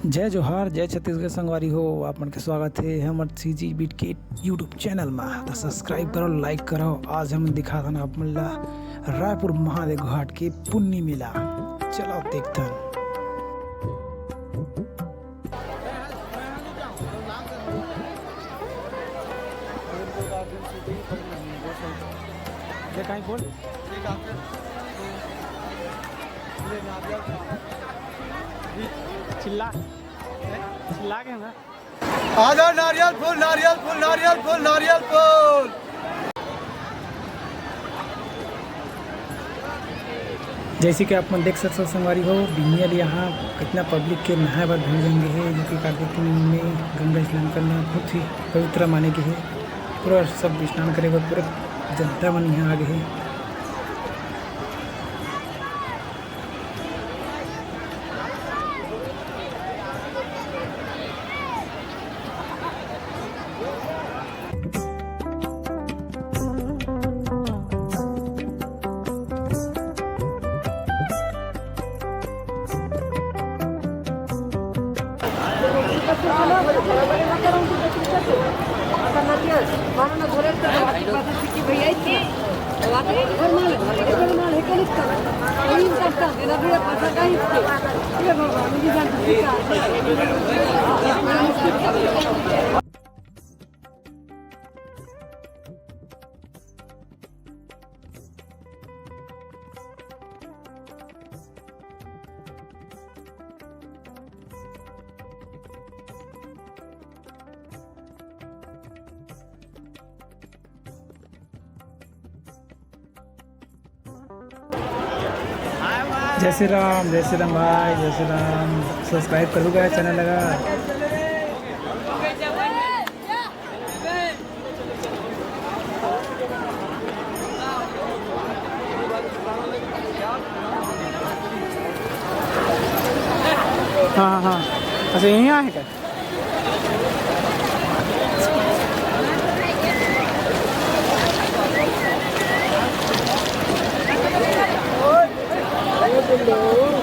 जय जोहार, जय छत्तीसगढ़ संगवारी हो। आप मन के स्वागत है हमर सीजी बीट के यूट्यूब चैनल में। तो सब्सक्राइब करो, लाइक करो। आज हम दिखा था आप मन ला रायपुर महादेव घाट के पुन्नी मेला। चलो देखते हैं। बोल चिल्ला के ना आ जाओ। नारियल फूल, नारियल फूल, नारियल फूल, नारियल फूल। जैसे कि आप मन देख सकते संगवारी हो, बिनियल यहाँ कितना पब्लिक के नहाए बार भीड़ लेंगे है, जो कि कार्तिक में गंगा स्नान करना बहुत ही पवित्र माने के है। पूरा सब स्नान करेगा, पूरा जनता मन यहाँ आ गए है। जय श्री राम भाई, जय श्री राम। सब्सक्राइब करूँगा चैनल लगा। हाँ, अच्छा यहीं आए क्या? हेलो।